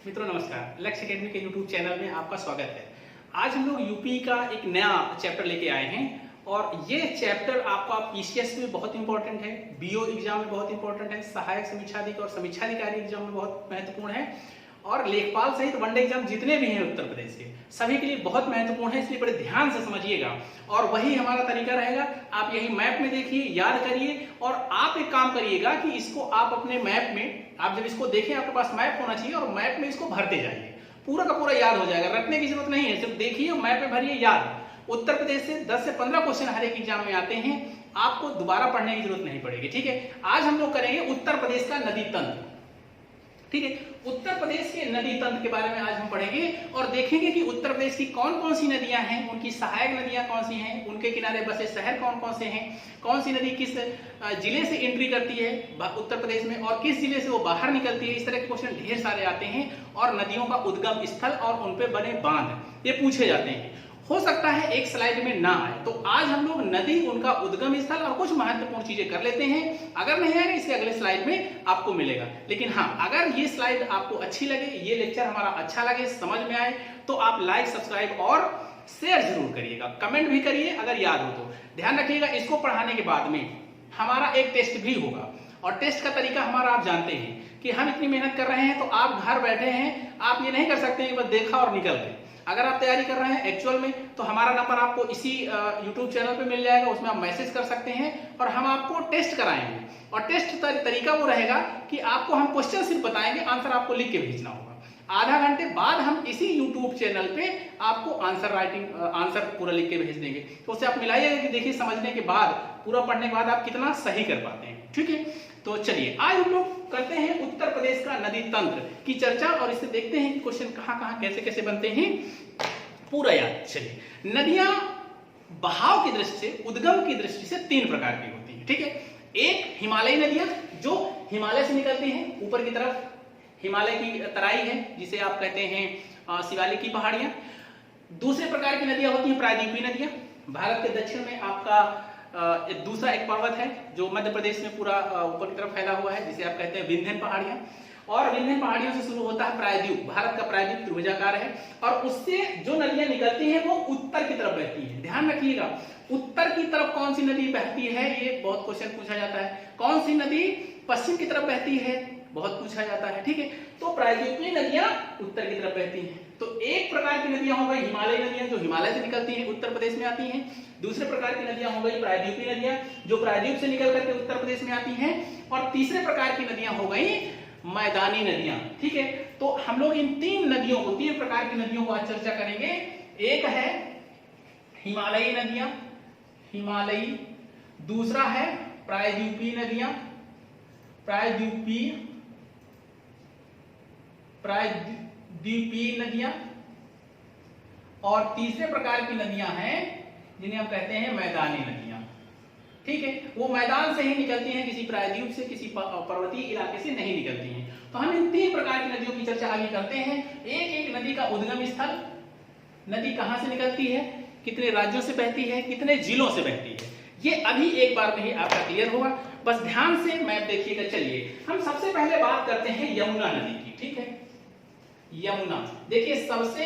मित्रों नमस्कार, लक्ष्य एकेडमी के यूट्यूब चैनल में आपका स्वागत है। आज हम लोग यूपी का एक नया चैप्टर लेके आए हैं और ये चैप्टर आपका पीसीएस में बहुत इंपॉर्टेंट है, बीओ एग्जाम में बहुत इंपॉर्टेंट है, सहायक समीक्षाधिकारी और समीक्षाधिकारी एग्जाम में बहुत महत्वपूर्ण है और लेखपाल सहित वनडे एग्जाम जितने भी हैं उत्तर प्रदेश के सभी के लिए बहुत महत्वपूर्ण है, इसलिए बड़े ध्यान से समझिएगा। और वही हमारा तरीका रहेगा, आप यही मैप में देखिए, याद करिए और आप एक काम करिएगा कि इसको आप अपने मैप में, आप जब इसको देखें आपके पास मैप होना चाहिए और मैप में इसको भरते जाइए, पूरा का पूरा याद हो जाएगा, रटने की जरूरत नहीं है, सिर्फ देखिए और मैप में भरिए याद। उत्तर प्रदेश से 10 से 15 क्वेश्चन हर एक एग्जाम में आते हैं, आपको दोबारा पढ़ने की जरूरत नहीं पड़ेगी। ठीक है, आज हम लोग करेंगे उत्तर प्रदेश का नदी तंत्र। ठीक है, उत्तर प्रदेश के नदी तंत्र के बारे में आज हम पढ़ेंगे और देखेंगे कि उत्तर प्रदेश की कौन कौन सी नदियां हैं, उनकी सहायक नदियां कौन सी हैं, उनके किनारे बसे शहर कौन कौन से हैं, कौन सी नदी किस जिले से एंट्री करती है उत्तर प्रदेश में और किस जिले से वो बाहर निकलती है। इस तरह के क्वेश्चन ढेर सारे आते हैं और नदियों का उद्गम स्थल और उन पे बने बांध ये पूछे जाते हैं। हो सकता है एक स्लाइड में ना आए, तो आज हम लोग नदी, उनका उद्गम स्थल और कुछ महत्वपूर्ण चीजें कर लेते हैं। अगर नहीं आएगा इसके अगले स्लाइड में आपको मिलेगा, लेकिन हाँ, अगर ये स्लाइड आपको अच्छी लगे, ये लेक्चर हमारा अच्छा लगे, समझ में आए, तो आप लाइक, सब्सक्राइब और शेयर जरूर करिएगा, कमेंट भी करिए अगर याद हो तो। ध्यान रखिएगा, इसको पढ़ाने के बाद में हमारा एक टेस्ट भी होगा और टेस्ट का तरीका हमारा आप जानते हैं कि हम इतनी मेहनत कर रहे हैं, तो आप घर बैठे हैं, आप ये नहीं कर सकते हैं बस देखा और निकल गए। अगर आप तैयारी कर रहे हैं एक्चुअल में, तो हमारा नंबर आपको इसी YouTube चैनल पे मिल जाएगा, उसमें आप मैसेज कर सकते हैं और हम आपको टेस्ट कराएंगे। और टेस्ट तरीका वो रहेगा कि आपको हम क्वेश्चन सिर्फ बताएंगे, आंसर आपको लिख के भेजना होगा। आधा घंटे बाद हम इसी YouTube चैनल पे आपको आंसर पूरा लिख के भेज देंगे, तो उससे आप मिलाइएगा कि देखिए समझने के बाद, पूरा पढ़ने के बाद आप कितना सही कर पाते हैं। ठीक है, तो चलिए आज हम लोग करते हैं उत्तर प्रदेश का नदी तंत्र की चर्चा और इससे देखते हैं कि क्वेश्चन कहां कहां कैसे कैसे बनते हैं, पूरा याद। चलिए, नदियां बहाव की दृष्टि से, उद्गम की दृष्टि से 3 प्रकार की होती हैं। ठीक है, एक हिमालयी नदियां जो हिमालय से निकलती हैं ऊपर की तरफ, हिमालय की तराई है जिसे आप कहते हैं शिवालिक की पहाड़ियां। दूसरे प्रकार की नदियां होती हैं प्रायद्वीपीय नदियां। भारत के दक्षिण में आपका दूसरा एक पर्वत है जो मध्य प्रदेश में पूरा ऊपर की तरफ फैला हुआ है, जिसे आप कहते हैं विंध्यन पहाड़ियां। और विंध्यन पहाड़ियों से शुरू होता है प्रायद्वीप, भारत का प्रायद्वीप त्रिभुजाकार है और उससे जो नदियां निकलती हैं वो उत्तर की तरफ बहती हैं। ध्यान रखिएगा, उत्तर की तरफ कौन सी नदी बहती है, ये बहुत क्वेश्चन पूछा जाता है। कौन सी नदी पश्चिम की तरफ बहती है, बहुत पूछा जाता है। ठीक है, तो प्रायद्वीपीय नदियां उत्तर की तरफ बहती हैं। तो एक प्रकार की नदियां हो गई हिमालयी नदियां जो हिमालय से निकलती हैं, उत्तर प्रदेश में आती हैं। दूसरे प्रकार की नदियां हो गई प्रायद्वीपीय नदियां जो प्रायद्वीप से निकल करके उत्तर प्रदेश में आती हैं। और तीसरे प्रकार की नदियां हो गई मैदानी नदियां। ठीक है, तो हम लोग इन 3 नदियों को, 3 प्रकार की नदियों को आज चर्चा करेंगे। एक है हिमालयी नदियां, हिमालयी। दूसरा है प्रायद्वीपीय नदियां, प्रायद्वीपीय नदियां। और तीसरे प्रकार की नदियां हैं जिन्हें हम कहते हैं मैदानी नदियां। ठीक है, वो मैदान से ही निकलती हैं, किसी प्रायद्वीप से, किसी पर्वतीय इलाके से नहीं निकलती हैं। तो हम इन 3 प्रकार की नदियों की चर्चा आगे करते हैं। एक एक नदी का उद्गम स्थल, नदी कहां से निकलती है, कितने राज्यों से बहती है, कितने जिलों से बहती है, ये अभी एक बार में ही आपका क्लियर होगा। बस ध्यान से मैप देखिएगा। चलिए, हम सबसे पहले बात करते हैं यमुना नदी की। ठीक है, यमुना देखिए, सबसे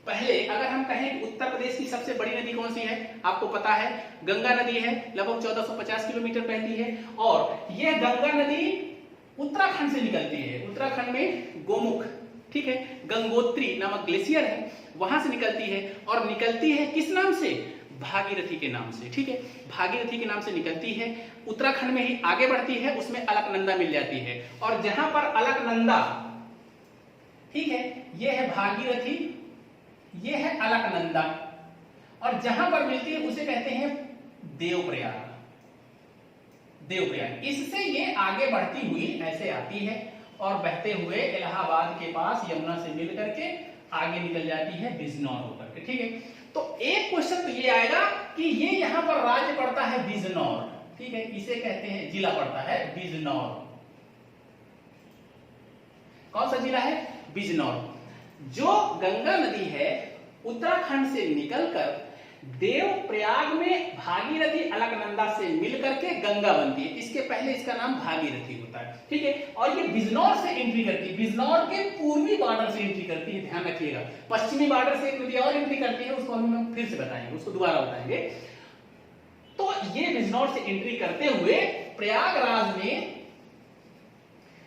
पहले अगर हम कहें कि उत्तर प्रदेश की सबसे बड़ी नदी कौन सी है, आपको पता है गंगा नदी है, लगभग 1450 किलोमीटर बहती है। और यह गंगा नदी उत्तराखंड से निकलती है, उत्तराखंड में गोमुख, ठीक है, गंगोत्री नामक ग्लेशियर है, वहां से निकलती है। और निकलती है किस नाम से, भागीरथी के नाम से। ठीक है, भागीरथी के नाम से निकलती है, उत्तराखंड में ही आगे बढ़ती है, उसमें अलकनंदा मिल जाती है। और जहां पर अलकनंदा, ठीक है, यह है भागीरथी, ये है अलकनंदा, और जहां पर मिलती है उसे कहते हैं देवप्रयाग। देवप्रयाग, इससे ये आगे बढ़ती हुई ऐसे आती है और बहते हुए इलाहाबाद के पास यमुना से मिल करके आगे निकल जाती है बिजनौर होकर के। ठीक है, तो एक क्वेश्चन तो ये आएगा कि ये यहां पर राज्य पड़ता है बिजनौर। ठीक है, इसे कहते हैं, जिला पड़ता है बिजनौर। कौन सा जिला है, बिजनौर। जो गंगा नदी है उत्तराखंड से निकलकर देव प्रयाग में भागीरथी अलकनंदा से मिलकर के गंगा बनती है, इसके पहले इसका नाम भागीरथी होता है, ठीक है। और ये बिजनौर से एंट्री करती है, बिजनौर के पूर्वी बॉर्डर से एंट्री करती है, ध्यान रखिएगा। पश्चिमी बॉर्डर से एक नदी और एंट्री करती है, उसको हम फिर से बताएंगे, उसको दोबारा बताएंगे। तो ये बिजनौर से एंट्री करते हुए प्रयागराज में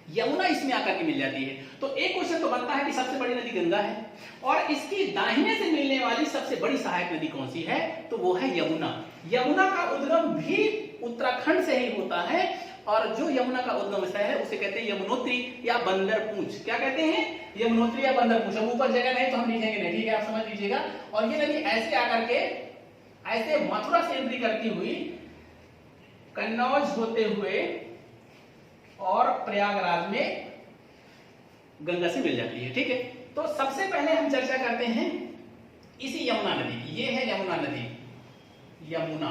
यमुना इसमें आकर के मिल जाती है। तो एक क्वेश्चन तो बनता है कि सबसे बड़ी नदी गंगा है और इसकी दाहिने से मिलने वाली सबसे बड़ी सहायक नदी कौन सी है, तो वो है यमुना। यमुना का उद्गम भी उत्तराखंड से ही होता है और जो यमुना का उद्गम स्थल है उसे कहते हैं यमुनोत्री या बंदरपूंछ। क्या कहते हैं, यमुनोत्री या बंदरपूंछ। अब ऊपर जगह नहीं तो हम लिखेंगे नहीं, ठीक है, आप समझ लीजिएगा। और ये नदी ऐसे आकर के ऐसे मथुरा से एंट्री करती हुई कन्नौज होते हुए और प्रयागराज में गंगा से मिल जाती है, ठीक है। तो सबसे पहले हम चर्चा करते हैं इसी यमुना नदी की। ये है यमुना नदी, यमुना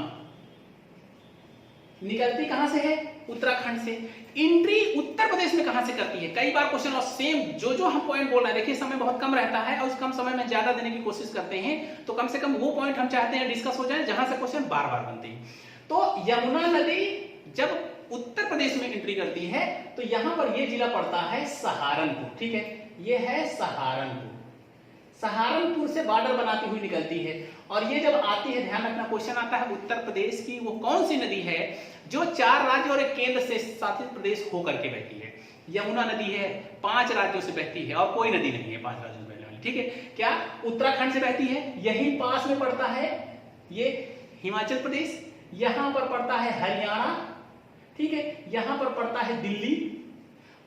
निकलती कहां से है, उत्तराखंड से। एंट्री उत्तर प्रदेश में कहां से करती है, कई बार क्वेश्चन और सेम जो हम पॉइंट बोल रहे हैं, देखिए समय बहुत कम रहता है और उस कम समय में ज्यादा देने की कोशिश करते हैं, तो कम से कम वो पॉइंट हम चाहते हैं डिस्कस हो जाए जहां से क्वेश्चन बार बार बनते हैं। तो यमुना नदी जब उत्तर प्रदेश में एंट्री करती है तो यहां पर यह जिला पड़ता है सहारनपुर, ठीक है, यह है सहारनपुर। सहारनपुर से बॉर्डर बनाती हुई निकलती है और ये जब आती है, ध्यान रखना क्वेश्चन आता है उत्तर प्रदेश की वो कौन सी नदी है जो 4 राज्य और एक केंद्र से शासित प्रदेश होकर के बहती है। यमुना नदी है 5 राज्यों से बहती है और कोई नदी नहीं है 5 राज्यों से बहने वाली, ठीक है। क्या उत्तराखंड से बहती है, यही पास में पड़ता है ये हिमाचल प्रदेश, यहां पर पड़ता है हरियाणा, ठीक है, यहां पर पड़ता है दिल्ली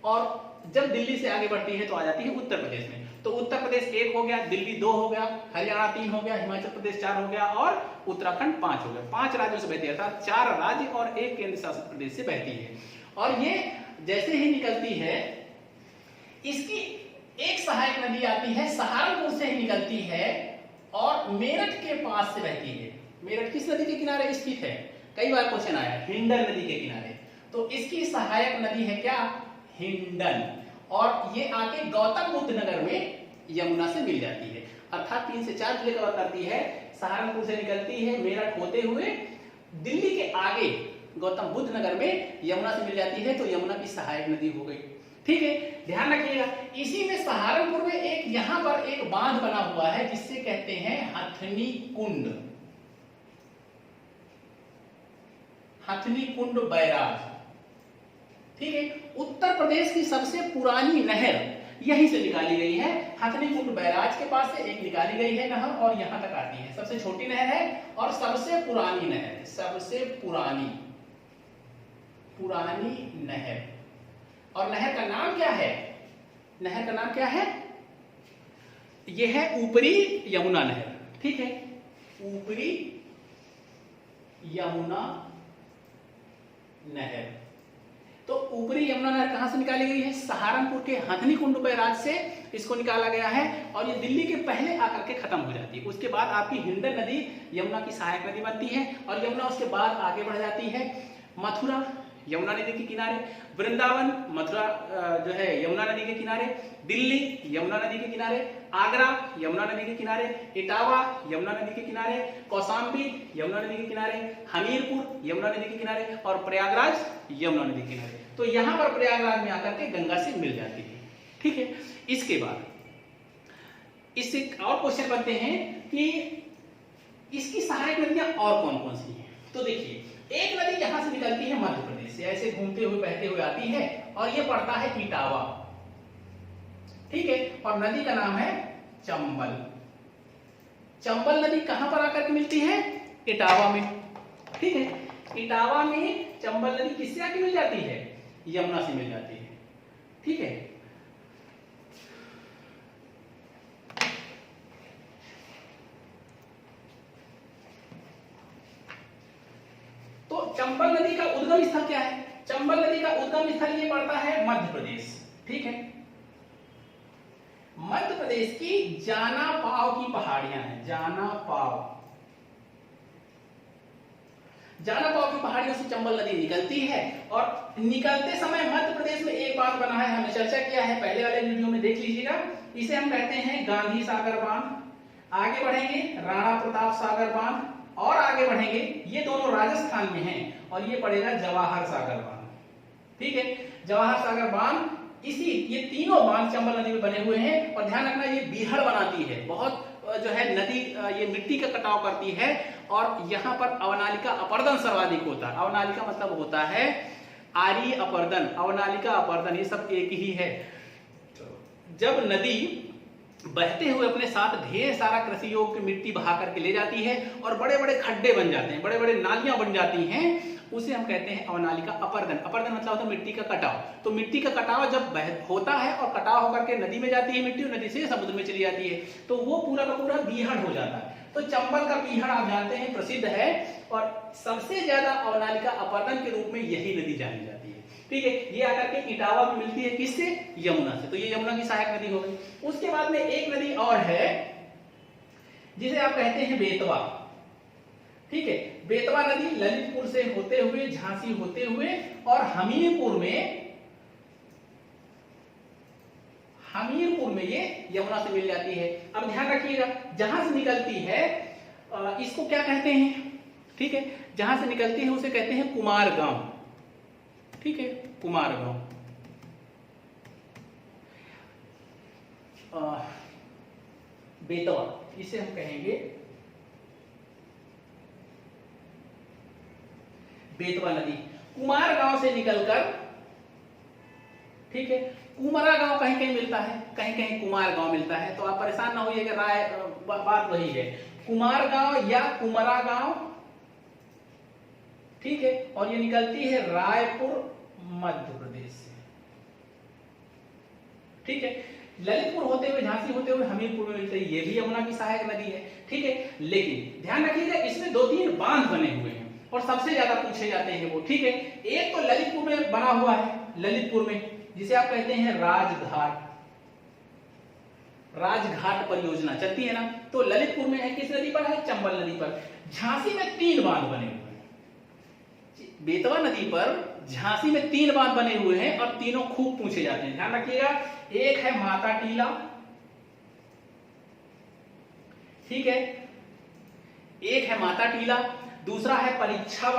और जब दिल्ली से आगे बढ़ती है तो आ जाती है उत्तर प्रदेश में। तो उत्तर प्रदेश 1 हो गया, दिल्ली 2 हो गया, हरियाणा 3 हो गया, हिमाचल प्रदेश 4 हो गया और उत्तराखंड 5 हो गया। 5 राज्यों से बहती है, अर्थात 4 राज्य और 1 केंद्र शासित प्रदेश से बहती है। और ये जैसे ही निकलती है इसकी एक सहायक नदी आती है, सहारनपुर से ही निकलती है और मेरठ के पास से बहती है। मेरठ किस नदी के किनारे स्थित है, कई बार क्वेश्चन आया, हिंडन नदी के किनारे। तो इसकी सहायक नदी है क्या, हिंडन, और ये आके गौतम बुद्ध नगर में यमुना से मिल जाती है, अर्थात 3 से 4 जिले कवर करती है। सहारनपुर से निकलती है, मेरठ होते हुए दिल्ली के आगे गौतम बुद्ध नगर में यमुना से मिल जाती है, तो यमुना की सहायक नदी हो गई, ठीक है। ध्यान रखिएगा, इसी में सहारनपुर में एक यहां पर एक बांध बना हुआ है जिससे कहते हैं हथनी कुंड, हथनी कुंड बैराज, ठीक है। उत्तर प्रदेश की सबसे पुरानी नहर यहीं से निकाली गई है, हथनी कुंड बैराज के पास से एक निकाली गई है नहर और यहां तक आती है। सबसे छोटी नहर है और सबसे पुरानी नहर, सबसे पुरानी नहर। और नहर का नाम क्या है, नहर का नाम क्या है, यह है ऊपरी यमुना नहर, ठीक है, ऊपरी यमुना नहर। तो ऊपरी यमुना नहर कहां से निकाली गई है, सहारनपुर के हथनी कुंड बैराज से इसको निकाला गया है और ये दिल्ली के पहले आकर के खत्म हो जाती है। उसके बाद आपकी हिंडन नदी यमुना की सहायक नदी बनती है और यमुना उसके बाद आगे बढ़ जाती है। मथुरा यमुना नदी के किनारे, वृंदावन मथुरा जो है यमुना नदी के किनारे, दिल्ली यमुना नदी के किनारे, आगरा यमुना नदी के किनारे, इटावा यमुना नदी के किनारे, कौशाम्बी यमुना नदी के किनारे, हमीरपुर यमुना नदी के किनारे और प्रयागराज यमुना नदी के किनारे। तो यहां पर प्रयागराज में आकर के गंगा से मिल जाती है, ठीक है। इसके बाद इससे और क्वेश्चन बनते हैं कि इसकी सहायक नदियां और कौन कौन सी हैं। तो देखिए, एक नदी यहां से निकलती है मध्य प्रदेश से, ऐसे घूमते हुए बहते हुए आती है और ये पड़ता है इटावा, ठीक है, और नदी का नाम है चंबल। चंबल नदी कहां पर आकर के मिलती है, इटावा में, ठीक है। इटावा में चंबल नदी किससे आके मिल जाती है, यमुना से मिल जाती है, ठीक है। तो चंबल नदी का उद्गम स्थल क्या है, चंबल नदी का उद्गम स्थल ये पड़ता है मध्य प्रदेश, ठीक है। मध्य प्रदेश की जाना पाव की पहाड़ियां हैं, जाना पाव की पहाड़ियों से चंबल नदी निकलती है और निकलते समय मध्य प्रदेश में एक बात बना है, हमने चर्चा किया है पहले वाले वीडियो में, देख लीजिएगा। इसे हम कहते हैं गांधी सागर बांध। आगे बढ़ेंगे राणा प्रताप सागर बांध, और आगे बढ़ेंगे, ये दोनों राजस्थान में हैं, और ये पड़ेगा जवाहर सागर बांध। ठीक है, जवाहर सागर बांध, इसी ये तीनों बांध चंबल नदी में बने हुए हैं। और ध्यान रखना ये बीहड़ बनाती है, बहुत जो है नदी ये मिट्टी का कटाव करती है, और यहाँ पर अवनालिका अपर्दन सर्वाधिक होता है। अवनालिका मतलब होता है आर्य अपर्दन, अवनालिका अपर्दन, ये सब एक ही है। जब नदी बहते हुए अपने साथ ढेर सारा कृषि योग्य मिट्टी बहा करके ले जाती है और बड़े बड़े खड्डे बन जाते हैं, बड़े बड़े नालियां बन जाती हैं, उसे हम कहते हैं अवनालिका अपर्दन। अपर्दन मतलब होता है मिट्टी का कटाव। तो मिट्टी का कटाव जब होता है और कटाव होकर के नदी में जाती है मिट्टी, और नदी से समुद्र में चली जाती है, तो वो पूरा का पूरा बीहड़ हो जाता है। तो चंबल का बीहड़ आप जानते हैं प्रसिद्ध है, और सबसे ज्यादा अवनालिका अपर्दन के रूप में यही नदी जानी जाती है। ठीक है, ये आकर के इटावा में मिलती है किससे? यमुना से। तो ये यमुना की सहायक नदी हो गई। उसके बाद में एक नदी और है जिसे आप कहते हैं बेतवा। ठीक है, बेतवा नदी ललितपुर से होते हुए, झांसी होते हुए, और हमीरपुर में ये यमुना से मिल जाती है। अब ध्यान रखिएगा, जहां से निकलती है इसको क्या कहते हैं? ठीक है, जहां से निकलती है उसे कहते हैं कुमार गांव। ठीक है, कुमार गांव। बेतवा, इसे हम कहेंगे बेतवा नदी। कुमार गांव से निकलकर, ठीक है, कुमारा गांव कहीं कहीं मिलता है, कहीं कहीं कुमार गांव मिलता है, तो आप परेशान ना होइएगा, राय बात वही है, कुमार गांव या कुमारा गांव। ठीक है, और ये निकलती है रायपुर मध्य प्रदेश से। ठीक है, ललितपुर होते हुए, झांसी होते हुए हमीरपुर में मिलती है, ये भी यमुना की सहायक नदी है। ठीक है, लेकिन ध्यान रखिएगा इसमें 2-3 बांध बने हुए हैं और सबसे ज्यादा पूछे जाते हैं वो। ठीक है, एक तो ललितपुर में बना हुआ है, ललितपुर में, जिसे आप कहते हैं राजघाट परियोजना चलती है ना, तो ललितपुर में है, किस नदी पर है? चंबल नदी पर। झांसी में 3 बांध बने हुए हैं, बेतवा नदी पर झांसी में 3 बांध बने हुए हैं, और तीनों खूब पूछे जाते हैं। ध्यान रखिएगा, एक है माता टीला, ठीक है, एक है माता टीला, दूसरा है परीक्षा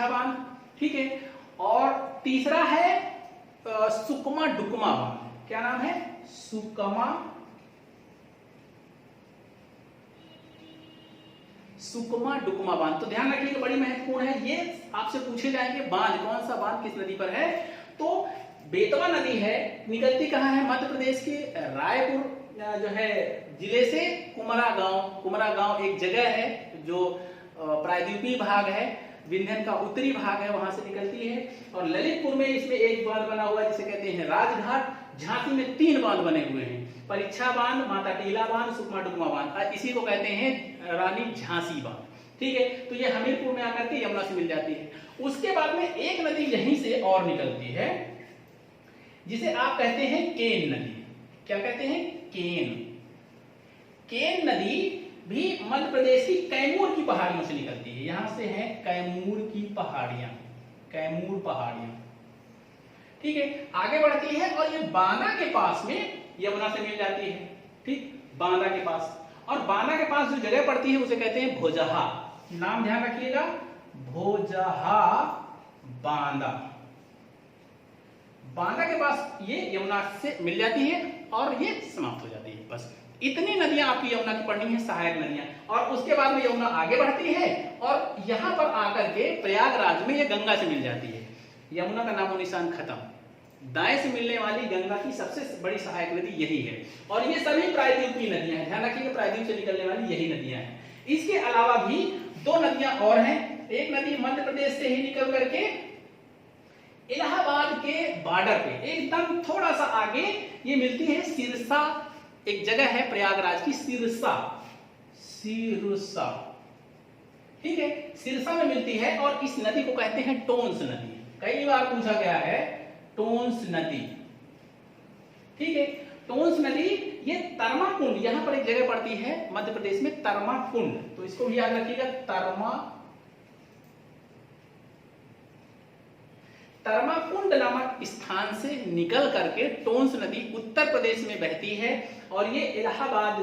बांध, ठीक है, और तीसरा है सुकमा डुकमा बांध। क्या नाम है? सुकमा डुकमा बांध। तो ध्यान रखिएगा, बड़ी महत्वपूर्ण है, ये आपसे पूछे जाएंगे बांध, कौन सा बांध किस नदी पर है। तो बेतवा नदी है, निकलती कहां है? मध्य प्रदेश के रायपुर जो है जिले से कुमरा गांव एक जगह है जो प्रायद्वीपीय भाग है, विंध्य का उत्तरी भाग है, वहां से निकलती है। और ललितपुर में इसमें एक बांध बना हुआ है जिसे कहते हैं राजघाट। झांसी में 3 बांध बने हुए हैं, परीक्षा बांध, माता टीला बांध, सुकमा डुकमा बांध, इसी को कहते हैं रानी झांसी बांध। ठीक है, तो ये हमीरपुर में आकर के यमुना से मिल जाती है। उसके बाद में एक नदी यहीं से और निकलती है जिसे आप कहते हैं केन नदी। क्या कहते हैं? केन नदी भी मध्य प्रदेश की कैमूर की पहाड़ियों से निकलती है। यहां से है कैमूर की पहाड़ियां, ठीक है, आगे बढ़ती है और ये बांदा के पास में यमुना से मिल जाती है। ठीक, बांदा के पास, और बांदा के पास जो जगह पड़ती है उसे कहते हैं भोजहा। नाम ध्यान रखिएगा, भोजहा बांदा। बांदा के पास ये यमुना से मिल जाती है और ये समाप्त हो जाती है। बस इतनी नदियां आपकी यमुना की पड़नी है, सहायक नदियां। और उसके बाद में यमुना आगे बढ़ती है और यहां पर आकर के प्रयागराज में ये गंगा से मिल जाती है। यमुना का नामो निशान खत्म। दाएं से मिलने वाली गंगा की सबसे बड़ी सहायक नदी यही है। और ये सभी प्रायद्वीपीय नदियां हैं, ध्यान रखिएगा, प्रायद्वीप से निकलने वाली यही नदियां हैं। इसके अलावा भी 2 नदियां और हैं। एक नदी मध्य प्रदेश से ही निकल करके इलाहाबाद के बॉर्डर पे एकदम थोड़ा सा आगे ये मिलती है सिरसा, एक जगह है प्रयागराज की, सिरसा। ठीक है, सिरसा में मिलती है और इस नदी को कहते हैं टोंस नदी। कई बार पूछा गया है टोंस नदी। ठीक है, टोंस नदी ये तरमा कुंड, यहां पर एक जगह पड़ती है मध्य प्रदेश में, तरमा कुंड, तो इसको भी याद रखिएगा, तरमाकुंड नामक स्थान से निकल करके टोंस नदी उत्तर प्रदेश में बहती है और ये इलाहाबाद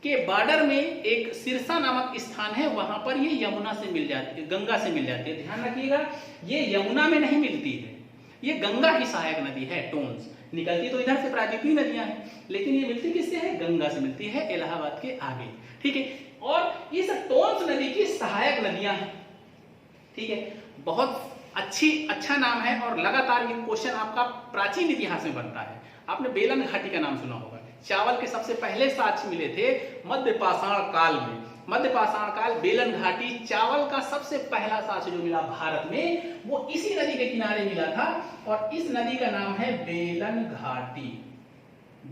के बॉर्डर में एक सिरसा नामक स्थान है, वहां पर ये यमुना से मिल जाती है, गंगा से मिल जाती है। ध्यान रखिएगा, ये यमुना में नहीं मिलती है, ये गंगा की सहायक नदी है टोंस। निकलती तो इधर से प्रायद्वीपीय नदियां हैं, लेकिन ये मिलती किससे है? गंगा से मिलती है, इलाहाबाद के आगे। ठीक है, और इस टोंस नदी की सहायक नदियां हैं। ठीक है, बहुत अच्छा नाम है और लगातार ये क्वेश्चन आपका प्राचीन इतिहास में बनता है। आपने बेलन घाटी का नाम सुना होगा। चावल के सबसे पहले साक्ष्य मिले थे मध्य पाषाण काल में। मध्य पाषाण काल, बेलन घाटी, चावल का सबसे पहला साक्ष्य जो मिला भारत में वो इसी नदी के किनारे मिला था और इस नदी का नाम है बेलन घाटी,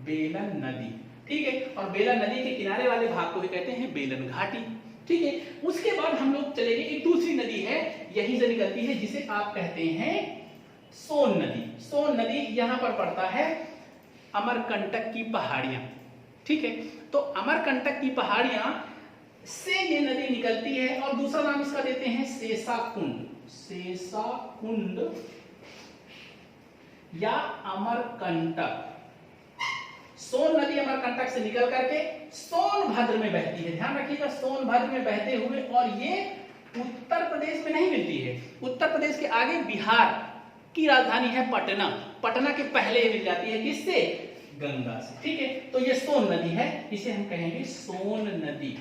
बेलन नदी। ठीक है, और बेलन नदी के किनारे वाले भाग को भी कहते हैं बेलन घाटी। ठीक है, उसके बाद हम लोग चलेंगे, एक दूसरी नदी है यहीं से निकलती है जिसे आप कहते हैं सोन नदी। सोन नदी यहां पर पड़ता है अमरकंटक की पहाड़ियां। ठीक है, तो अमरकंटक की पहाड़ियां से ये नदी निकलती है और दूसरा नाम इसका देते हैं सेसाकुंड, सेसाकुंड या अमरकंटक। सोन नदी अमरकंटक से निकल करके सोनभद्र में बहती है। ध्यान रखिएगा, सोनभद्र में बहते हुए, और ये उत्तर प्रदेश में नहीं मिलती है। उत्तर प्रदेश के आगे बिहार की राजधानी है पटना, पटना के पहले ये मिल जाती है किससे? गंगा से। ठीक है, तो ये सोन नदी है, इसे हम कहेंगे सोन नदी।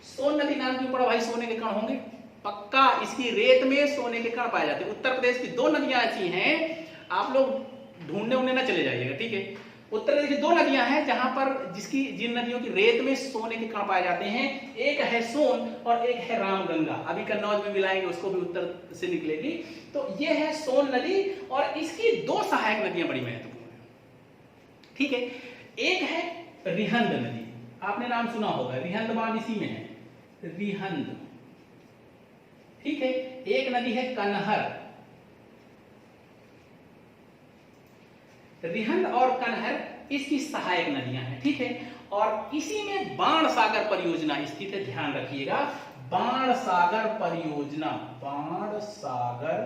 सोन नदी नाम क्यों पड़ा भाई? सोने के कण होंगे पक्का, इसकी रेत में सोने के कण पाए जाते हैं। उत्तर प्रदेश की दो नदियां ऐसी हैं, आप लोग ढूंढने उन्हें ना चले जाइएगा। ठीक है, उत्तर प्रदेश की दो नदियां हैं जहां पर जिन नदियों की रेत में सोने के कण पाए जाते हैं, एक है सोन और एक है रामगंगा। अभी कन्नौज में मिलाएंगे, उसको भी उत्तर से निकलेगी। तो ये है सोन नदी और इसकी दो सहायक नदियां बड़ी महत्वपूर्ण है। ठीक है, एक है रिहंद नदी, आपने नाम सुना होगा, रिहंद बांध इसी में है, रिहंद। ठीक है, एक नदी है कनहर। रिहंद और कनहर इसकी सहायक नदियां हैं। ठीक है, और इसी में बाण सागर परियोजना स्थित है। ध्यान रखिएगा, बाण सागर परियोजना, बाण सागर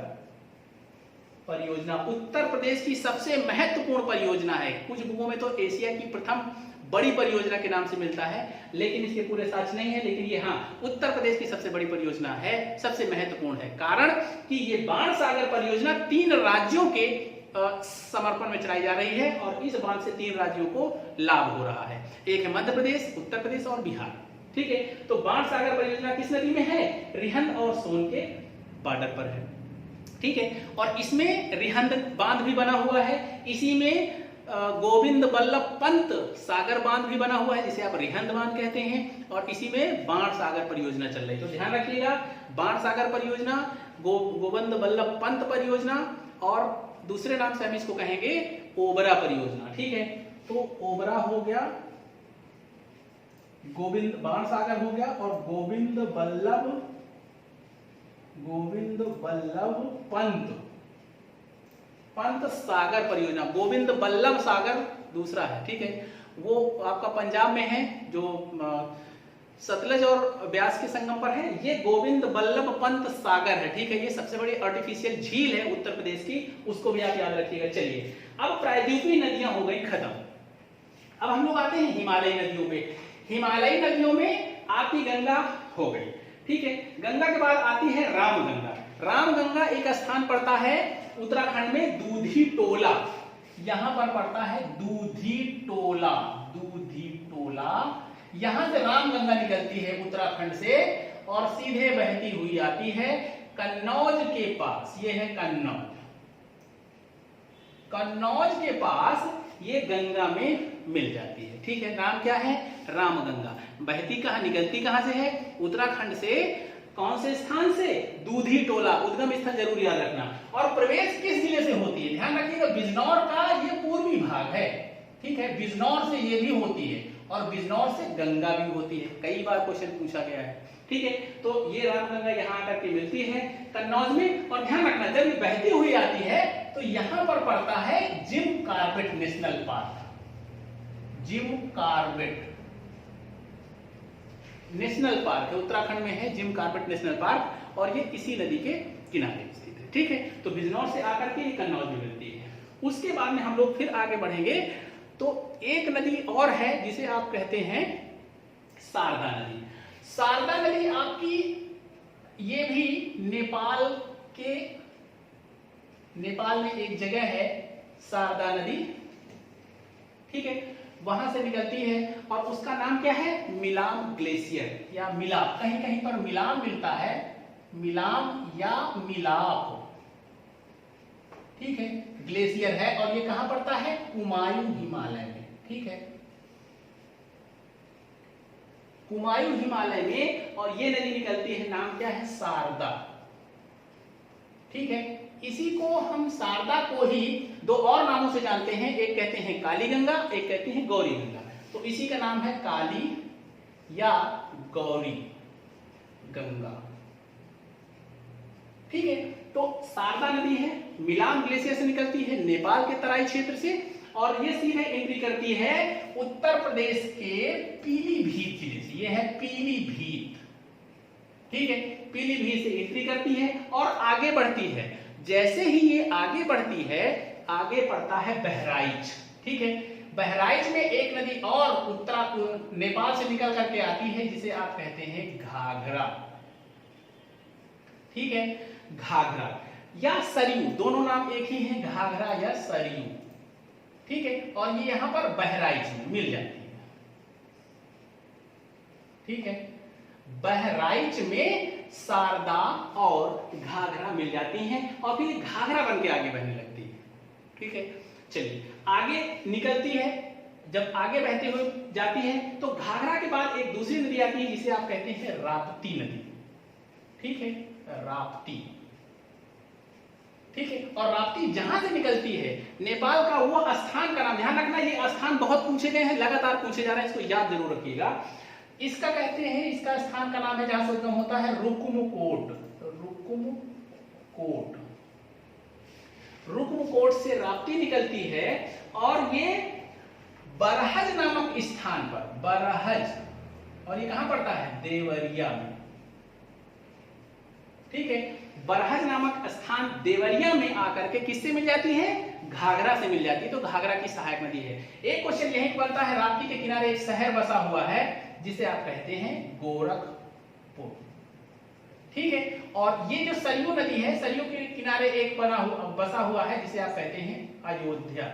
परियोजना उत्तर प्रदेश की सबसे महत्वपूर्ण परियोजना है। कुछ बुकों में तो एशिया की प्रथम बड़ी परियोजना के नाम से मिलता है, लेकिन इसके पूरे साक्ष्य नहीं है। लेकिन ये हाँ, उत्तर प्रदेश की सबसे बड़ी परियोजना है, सबसे महत्वपूर्ण है, कारण कि ये बाण सागर परियोजना 3 राज्यों के समर्पण में चलाई जा रही है और इस बांध से 3 राज्यों को लाभ हो रहा है। एक है मध्य प्रदेश, उत्तर प्रदेश और बिहार। ठीक है, तो बाण सागर परियोजना किस नदी में है? रिहंद और सोन के बॉर्डर पर है। ठीक है, और इसमें रिहंद बांध भी बना हुआ है, इसी में गोविंद बल्लभ पंत सागर बांध भी बना हुआ है जिसे आप रिहंद बांध कहते हैं, और इसी में बाण सागर परियोजना चल रही है। तो ध्यान रखिएगा, बाण सागर परियोजना, गोविंद बल्लभ पंत परियोजना, और दूसरे नाम से हम इसको कहेंगे ओबरा परियोजना। ठीक है, तो ओबरा हो गया, गोविंद बाण सागर हो गया, और गोविंद बल्लभ पंत सागर परियोजना। गोविंद बल्लभ सागर दूसरा है। ठीक है, वो आपका पंजाब में है, जो सतलज और ब्यास के संगम पर है। ये गोविंद बल्लभ पंत सागर है। ठीक है, ये सबसे बड़ी आर्टिफिशियल झील है उत्तर प्रदेश की, उसको भी आप याद रखिएगा। चलिए, अब प्रायद्वीपीय नदियां हो गई खत्म। अब हम लोग आते हैं हिमालयी नदियों पे। हिमालयी नदियों में आपकी गंगा हो गई। ठीक है, गंगा के बाद आती है रामगंगा। रामगंगा एक स्थान पड़ता है उत्तराखंड में, दूधी टोला, यहां पर पड़ता है दूधी टोला, दूधी टोला। यहां से रामगंगा निकलती है उत्तराखंड से और सीधे बहती हुई आती है कन्नौज के पास। ये है कन्नौज, कन्नौज के पास ये गंगा में मिल जाती है। ठीक है, नाम क्या है? रामगंगा। बहती कहां, निकलती कहां से है? उत्तराखंड से। कौन से स्थान से? दूधी टोला, उद्गम स्थल जरूर याद रखना। और प्रवेश किस जिले से होती है? ध्यान रखिएगा, बिजनौर का ये पूर्वी भाग है। ठीक है, बिजनौर से ये भी होती है और बिजनौर से गंगा भी होती है, कई बार क्वेश्चन पूछा गया है। ठीक है, तो ये रामगंगा यहाँ आकर के मिलती है कन्नौज में। और ध्यान रखना, जब ये बहती हुई आती है तो यहां पर पड़ता है Jim Corbett national park, Jim Corbett. National park है, उत्तराखंड में है जिम कॉर्बेट नेशनल पार्क, और ये इसी नदी के किनारे स्थित है। ठीक है, तो बिजनौर से आकर के ये कन्नौज में मिलती है। उसके बाद में हम लोग फिर आगे बढ़ेंगे तो एक नदी और है जिसे आप कहते हैं शारदा नदी। शारदा नदी आपकी ये भी नेपाल में एक जगह है शारदा नदी। ठीक है, वहां से निकलती है और उसका नाम क्या है, मिलाम ग्लेशियर या मिलाप, कहीं कहीं पर मिलाम मिलता है, मिलाम या मिलाप। ठीक है, ग्लेशियर है और ये कहां पड़ता है, कुमायूं हिमालय में। ठीक है, कुमायूं हिमालय में, और ये नदी निकलती है, नाम क्या है, शारदा। ठीक है, इसी को हम शारदा को ही दो और नामों से जानते हैं, एक कहते हैं काली गंगा, एक कहते हैं गौरी गंगा। तो इसी का नाम है काली या गौरी गंगा। ठीक है, तो शारदा नदी है, मिलाम ग्लेशियर से निकलती है, नेपाल के तराई क्षेत्र से, और ये सीधे एंट्री करती है उत्तर प्रदेश के पीलीभीत जिले से। ये है पीलीभीत। ठीक है, पीलीभीत से एंट्री करती है और आगे बढ़ती है। जैसे ही ये आगे बढ़ती है, आगे पड़ता है बहराइच। ठीक है, बहराइच में एक नदी और नेपाल से निकल करके आती है जिसे आप कहते हैं घाघरा। ठीक है, घाघरा या सरयू, दोनों नाम एक ही है, घाघरा या सरयू। ठीक है, और ये यहां पर बहराइच में मिल जाती है। ठीक है, बहराइच में शारदा और घाघरा मिल जाती हैं और फिर घाघरा बन के आगे बहने लगती है। ठीक है, चलिए आगे निकलती है, जब आगे बहते हुए जाती है तो घाघरा के बाद एक दूसरी नदी आती है जिसे आप कहते हैं राप्ती नदी। ठीक है, राप्ती। ठीक है, और राप्ती जहां से निकलती है, नेपाल का वो स्थान का नाम, ध्यान रखना ये स्थान बहुत पूछे गए हैं, लगातार पूछे जा रहे हैं, इसको याद जरूर रखिएगा। इसका कहते हैं, इसका स्थान का नाम है जहां से उद्गम होता है, रुक्मकोट। रुक्मकोट, रुक्मकोट से राप्ती निकलती है और ये बरहज नामक स्थान पर, बरहज, और ये कहां पड़ता है, देवरिया में। ठीक है, बरहज नामक स्थान देवरिया में आकर के किससे मिल जाती है, घाघरा से मिल जाती है, तो घाघरा की सहायक नदी है। एक क्वेश्चन यही बनता है, राप्ती के किनारे एक शहर बसा हुआ है जिसे आप कहते हैं गोरखपुर। ठीक है, और ये जो सरयू नदी है, सरयू के किनारे एक बसा हुआ है जिसे आप कहते हैं अयोध्या।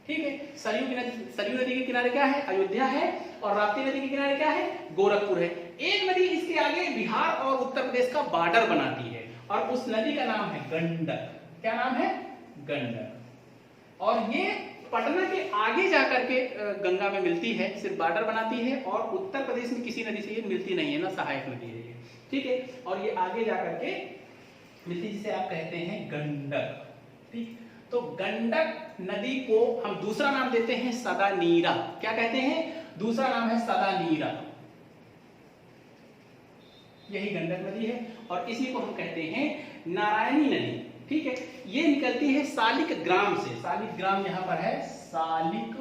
ठीक है, सरयू नदी के किनारे क्या है, अयोध्या है, और राप्ती नदी के किनारे क्या है, गोरखपुर है। एक नदी इसके आगे बिहार और उत्तर प्रदेश का बॉर्डर बनाती है और उस नदी का नाम है गंडक। क्या नाम है, गंडक। और ये पटना के आगे जाकर के गंगा में मिलती है, सिर्फ बॉर्डर बनाती है, और उत्तर प्रदेश में किसी नदी से ये मिलती नहीं है ना, सहायक नदी है ये। ठीक है, और ये आगे जाकर के मिलती, जिसे आप कहते हैं गंडक। ठीक, तो गंडक नदी को हम दूसरा नाम देते हैं सदा नीरा। क्या कहते हैं, दूसरा नाम है सदा नीरा। यही गंडक नदी है और इसी को हम कहते हैं नारायणी नदी। ठीक है, ये निकलती है सालिक ग्राम से, सालिक ग्राम यहां पर है, सालिक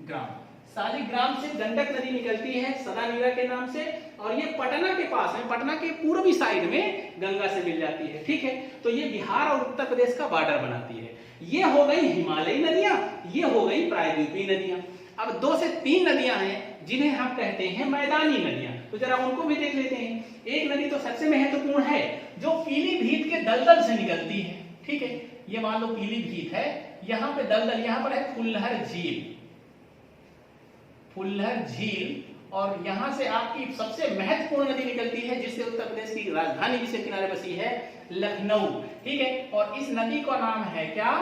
ग्राम, सालिक ग्राम से गंडक नदी निकलती है सदा नीरा के नाम से, और ये पटना के पास है, पटना के पूर्वी साइड में गंगा से मिल जाती है। ठीक है, तो ये बिहार और उत्तर प्रदेश का बॉर्डर बनाती है। ये हो गई हिमालयी नदियां, ये हो गई प्रायद्वीपीय नदियां। अब 2 से 3 नदियां हैं जिन्हें हम कहते हैं मैदानी नदियां, तो जरा उनको भी देख लेते हैं। एक नदी तो सबसे महत्वपूर्ण है जो पीलीभीत के दलदल से निकलती है। ठीक है, ये मान लो पीलीभीत है, यहां पे दलदल, यहां पर है फुल्लर झील, फुल्लर झील, और यहां से आपकी सबसे महत्वपूर्ण नदी निकलती है जिससे उत्तर प्रदेश की राजधानी जिसके किनारे बसी है, लखनऊ। ठीक है, और इस नदी का नाम है क्या,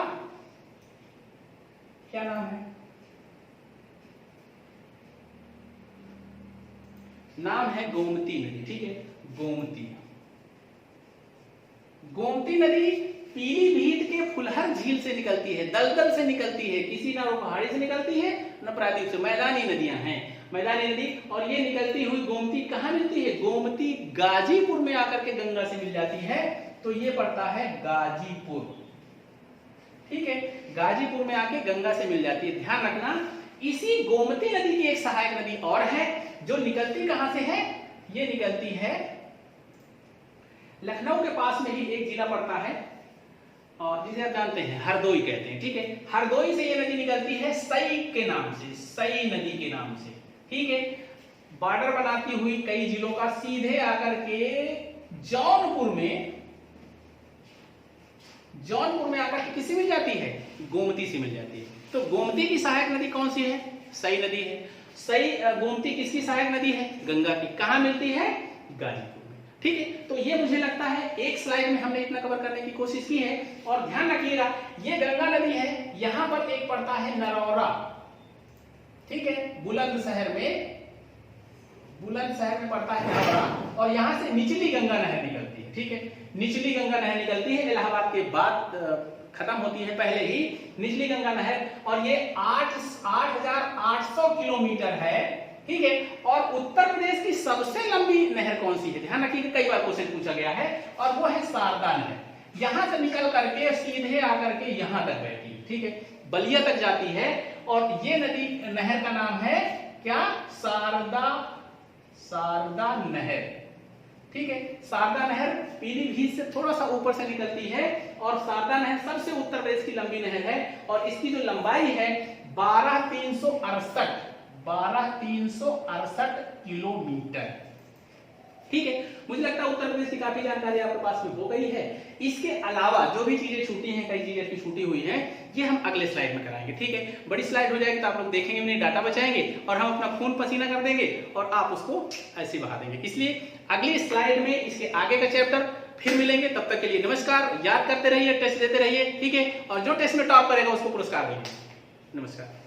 क्या नाम है, नाम है गोमती नदी। ठीक है, गोमती। गोमती नदी पीलीभीत के फुलहर झील से निकलती है, दलदल से निकलती है, किसी ना वो पहाड़ी से निकलती है न प्रायद्वीप से, मैदानी नदियां हैं, मैदानी नदी। और ये निकलती हुई गोमती कहां मिलती है, गोमती गाजीपुर में आकर के गंगा से मिल जाती है, तो ये पड़ता है गाजीपुर। ठीक है, गाजीपुर में आके गंगा से मिल जाती है। ध्यान रखना, इसी गोमती नदी की एक सहायक नदी और है जो निकलती कहां से है, ये निकलती है लखनऊ के पास में ही एक जिला पड़ता है और जिसे आप जानते हैं हरदोई कहते हैं, ठीक है। हरदोई से ये नदी निकलती है सई के नाम से, सई नदी के नाम से, ठीक है। बॉर्डर बनाती हुई कई जिलों का सीधे आकर के जौनपुर में आकर के किसी मिल जाती है, गोमती से मिल जाती है। तो गोमती की सहायक नदी कौन सी है, सई नदी है। सई गोमती किसकी सहायक नदी है, गंगा की। कहां मिलती है, गाजीपुर में, ठीक है। तो ये मुझे लगता है एक स्लाइड में हमने इतना कवर करने की कोशिश की है। और ध्यान रखिएगा ये गंगा नदी है, यहां पर एक पड़ता है नरौरा, ठीक है, बुलंदशहर में पड़ता है नरौरा, और यहां से निचली गंगा नहर निकलती है, ठीक है। निचली गंगा नहर निकलती है, इलाहाबाद के बाद खत्म होती है पहले ही निचली गंगा नहर, और ये 8,800 किलोमीटर है, ठीक है। और उत्तर प्रदेश की सबसे लंबी नहर कौन सी है, ध्यान रखिए, कई बार क्वेश्चन पूछा गया है, और वो है शारदा नहर। यहां से निकल करके सीधे आकर के यहां तक बहती है, ठीक है, बलिया तक जाती है, और ये नदी नहर का नाम है क्या, शारदा नहर, ठीक है। शारदा नहर पीलीभीत से थोड़ा सा ऊपर से निकलती है, और शारदा नहर सबसे उत्तर प्रदेश की लंबी नहर है, और इसकी जो लंबाई है 12,368 किलोमीटर, ठीक है। मुझे लगता है उत्तर प्रदेश की काफी जानकारी आपके पास में हो गई है। इसके अलावा जो भी चीजें छूटी हैं, कई चीजें की छूटी हुई हैं, ये हम अगले स्लाइड में कराएंगे, ठीक है। बड़ी स्लाइड हो जाएगी तो आप लोग देखेंगे, नहीं डाटा बचाएंगे, और हम अपना खून पसीना कर देंगे, और आप उसको ऐसे बहा देंगे। इसलिए अगली स्लाइड में इसके आगे का चैप्टर फिर मिलेंगे। तब तक के लिए नमस्कार। याद करते रहिए, टेस्ट देते रहिए, ठीक है। और जो टेस्ट में टॉप करेगा उसको पुरस्कार देंगे। नमस्कार।